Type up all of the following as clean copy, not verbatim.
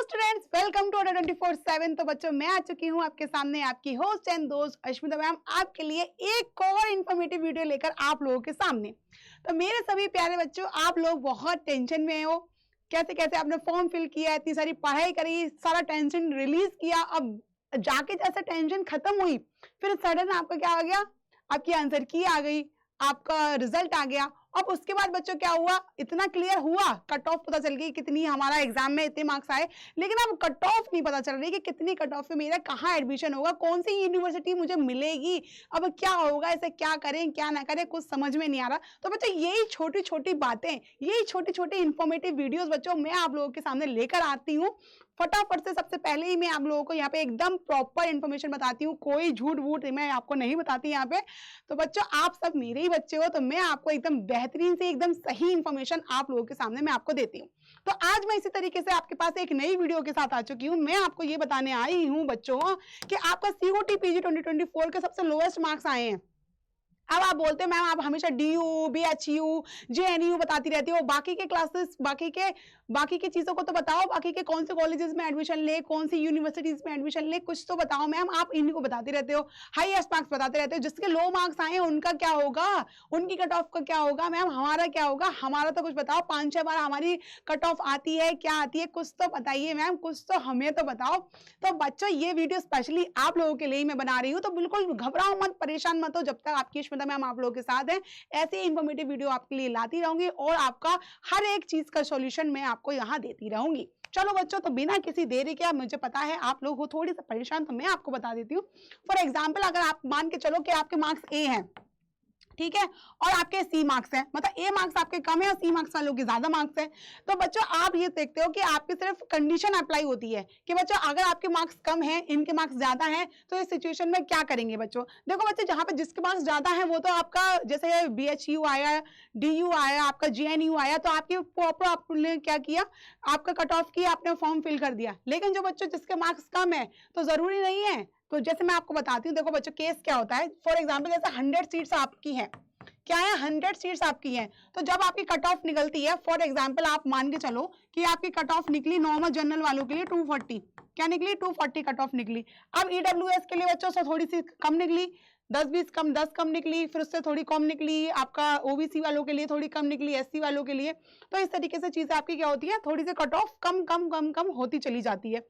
Hello students, welcome to Adda 24/7। तो बच्चों, मैं आ चुकी हूँ आपके सामने, आपकी होस्ट एंड दोस्त अश्मिता मैम, आपके लिए एक और इन्फॉर्मेटिव वीडियो लेकर आप लोगों के सामने। तो मेरे सभी प्यारे बच्चों, आप लोग बहुत टेंशन में हो। कैसे कैसे आपने फॉर्म फिल किया, इतनी सारी पढ़ाई करी, सारा टेंशन रिलीज किया, अब जाके जैसे टेंशन खत्म हुई, फिर सडन आपका क्या आ गया, आपकी आंसर की आ गई, आपका रिजल्ट आ गया। अब उसके बाद बच्चों क्या हुआ, इतना क्लियर हुआ, कट ऑफ पता चल गई कितनी, हमारा एग्जाम में इतने मार्क्स आए, लेकिन अब कट ऑफ नहीं पता चल रही कि कितनी कट ऑफ पे मेरा कहाँ एडमिशन होगा, कौन सी यूनिवर्सिटी मुझे मिलेगी, अब क्या होगा, ऐसे क्या करें क्या ना करें, कुछ समझ में नहीं आ रहा। तो बच्चों, यही छोटी छोटी बातें, यही छोटी छोटी इंफॉर्मेटिव वीडियोस बच्चों मैं आप लोगों के सामने लेकर आती हूँ। फटाफट से सबसे पहले ही मैं आप लोगों को यहाँ पे एकदम प्रॉपर इन्फॉर्मेशन बताती हूँ, कोई झूठ वूठ मैं आपको नहीं बताती यहाँ पे। तो बच्चों, आप सब मेरे ही बच्चे हो, तो मैं आपको एकदम बेहतरीन से एकदम सही इंफॉर्मेशन आप लोगों के सामने मैं आपको देती हूँ। तो आज मैं इसी तरीके से आपके पास एक नई वीडियो के साथ आ चुकी हूँ। मैं आपको ये बताने आई हूँ बच्चों कि आपका सीओटी पीजी 2024 के सबसे लोएस्ट मार्क्स आए हैं। अब आप बोलते हैं मैम आप हमेशा डीयू, बीएचयू, जेएनयू बताती रहती हो, बाकी के क्लासेस, बाकी की चीजों को तो बताओ, बाकी के कौन से कॉलेजेस में एडमिशन ले, कौन सी यूनिवर्सिटीज में एडमिशन ले, कुछ तो बताओ मैम। आप इन्हीं को बताते रहते हो, हाईएस्ट मार्क्स बताते रहते हो, जिसके लो मार्क्स आए उनका क्या होगा, उनकी कट ऑफ का क्या होगा मैम, हमारा क्या होगा, हमारा तो कुछ बताओ। 5-6 बार हमारी कट ऑफ आती है, क्या आती है, कुछ तो बताइए मैम, कुछ तो हमें तो बताओ। तो बच्चों, ये वीडियो स्पेशली आप लोगों के लिए मैं बना रही हूँ, तो बिल्कुल घबराओ मत, परेशान मत हो, जब तक आपकी मैम आप लोगों के साथ है, ऐसे इंफॉर्मेटिव वीडियो आपके लिए लाती रहूंगी और आपका हर एक चीज का सॉल्यूशन मैं आपको यहां देती रहूंगी। चलो बच्चों, तो बिना किसी देरी के, मुझे पता है आप लोग हो थोड़ी सी परेशान, तो मैं आपको बता देती हूँ। फॉर एग्जाम्पल, अगर आप मान के चलो कि आपके मार्क्स ए हैं, ठीक है, और आपके सी मार्क्स हैं, मतलब ए मार्क्स आपके कम है और सी मार्क्स वालों के ज्यादा मार्क्स हैं। तो बच्चों, आप ये देखते हो कि आपकी सिर्फ कंडीशन अप्लाई होती है कि बच्चों अगर आपके मार्क्स कम हैं, इनके मार्क्स ज्यादा हैं, तो इस सिचुएशन में क्या करेंगे बच्चों। देखो बच्चों, जहां पे जिसके मार्क्स ज्यादा है वो तो आपका, जैसे बीएचयू आया, डीयू आया, आपका जेएनयू आया, तो आपके प्रॉपर आपने क्या किया, आपका कट ऑफ किया, आपने फॉर्म फिल कर दिया। लेकिन जो बच्चों जिसके मार्क्स कम है, तो जरूरी नहीं है। तो जैसे मैं आपको बताती हूँ, देखो बच्चों, केस क्या होता है। फॉर एग्जाम्पल, जैसे 100 सीट्स आपकी हैं, क्या है, 100 सीट्स आपकी हैं, तो जब आपकी कट ऑफ निकलती है, फॉर एग्जांपल आप मान के चलो कि आपकी कट ऑफ निकली नॉर्मल जनरल वालों के लिए 240, क्या निकली, 240 कट ऑफ निकली। अब ईडब्ल्यूएस के लिए बच्चों से थोड़ी सी कम निकली, 10-20 कम, 10 कम निकली, फिर उससे थोड़ी कम निकली, आपका ओबीसी वालों के लिए थोड़ी कम निकली, एससी वालों के लिए। तो इस तरीके से चीजें आपकी क्या होती है, थोड़ी सी कट ऑफ कम कम कम कम होती चली जाती है।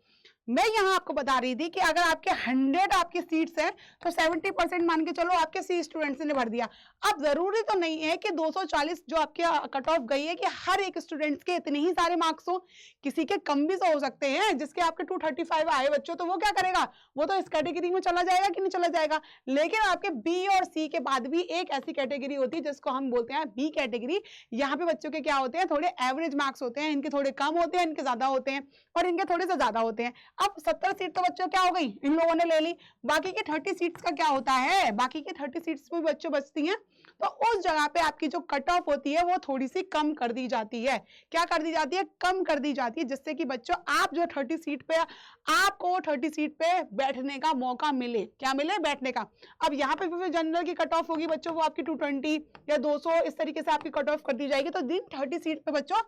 मैं यहां आपको बता रही थी कि अगर आपके 100 आपकी सीट्स हैं, तो 70% मान के चलो आपके सी स्टूडेंट्स ने भर दिया। अब जरूरी तो नहीं है कि 240 जो आपके कट ऑफ गई है कि हर एक स्टूडेंट्स के इतने ही सारे मार्क्स हो, किसी के कम भी तो हो सकते हैं। जिसके आपके 235 आए बच्चों, तो वो क्या करेगा, वो तो इस कैटेगरी में चला जाएगा कि नहीं चला जाएगा। लेकिन आपके बी और सी के बाद भी एक ऐसी कैटेगरी होती है जिसको हम बोलते हैं बी कैटेगरी। यहाँ पे बच्चों के क्या होते हैं, थोड़े एवरेज मार्क्स होते हैं, इनके थोड़े कम होते हैं, इनके ज्यादा होते हैं, और इनके थोड़े से ज्यादा होते हैं। अब 70 सीट तो बच्चों क्या हो गई, इन लोगों ने ले ली। बाकी के 30 सीट्स का क्या होता है, बाकी के 30 सीट्स भी बच्चों बचती हैं, तो उस जगह पे आपकी जो कट ऑफ होती है वो थोड़ी सी कम कर दी जाती है। क्या कर दी जाती है, कम कर दी जाती है, जिससे कि बच्चों आप जो 30 सीट पे, आपको 30 सीट पे बैठने का मौका मिले, क्या मिले, बैठने का। अब यहाँ पे फिर जनरल की कट ऑफ होगी बच्चों, वो आपकी 220 या 200 इस तरीके से आपकी कट ऑफ कर दी जाएगी। तो दिन 30 सीट पे बच्चों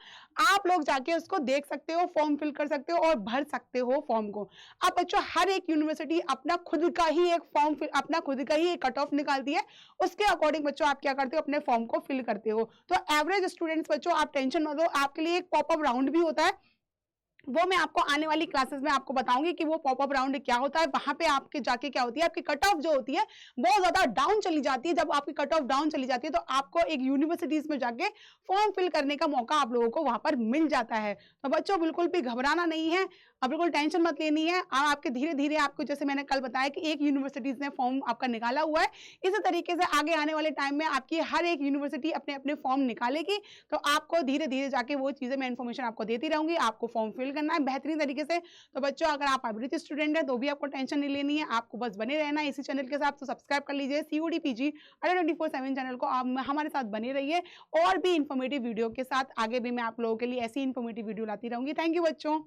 आप लोग जाके उसको देख सकते हो, फॉर्म फिल कर सकते हो और भर सकते हो फॉर्म को। अब बच्चों, हर एक यूनिवर्सिटी अपना खुद का ही एक फॉर्म, अपना खुद का ही एक कट ऑफ निकालती है, उसके अकॉर्डिंग बच्चों आप क्या करते हो, अपने फॉर्म को फिल करते हो। तो एवरेज स्टूडेंट्स बच्चों, आप टेंशन मत लो, आपके लिए एक पॉपअप राउंड भी होता है, वो मैं आपको आने वाली क्लासेस में आपको बताऊंगी कि वो पॉपअप राउंड क्या होता है। वहां पे आपके जाके क्या होती है, आपकी कट ऑफ जो होती है बहुत ज्यादा डाउन चली जाती है। जब आपकी कट ऑफ डाउन चली जाती है, तो आपको एक यूनिवर्सिटीज में जाके फॉर्म फिल करने का मौका आप लोगों को वहां पर मिल जाता है। तो बच्चों, बिल्कुल भी घबराना नहीं है, अब बिल्कुल टेंशन मत लेनी है। आपके धीरे धीरे आपको, जैसे मैंने कल बताया कि एक यूनिवर्सिटीज ने फॉर्म आपका निकाला हुआ है, इसी तरीके से आगे आने वाले टाइम में आपकी हर एक यूनिवर्सिटी अपने अपने फॉर्म निकालेगी। तो आपको धीरे धीरे जाके वो चीजें, मैं इन्फॉर्मेशन आपको देती रहूंगी, आपको फॉर्म फिल करना है बेहतरीन तरीके से। तो बच्चों, अगर आप अभिरुचि स्टूडेंट है तो भी आपको टेंशन नहीं लेनी है, आपको बस बने रहना है इसी चैनल के साथ। तो सब्सक्राइब कर लीजिए सीओडी पीजी अडा 24/7 चैनल को, आप हमारे साथ बने रहिए और भी इंफॉर्मेटिव वीडियो के साथ। आगे भी मैं आप लोगों के लिए ऐसी इंफॉर्मेटिव वीडियो लाती रहूंगी। थैंक यू बच्चों।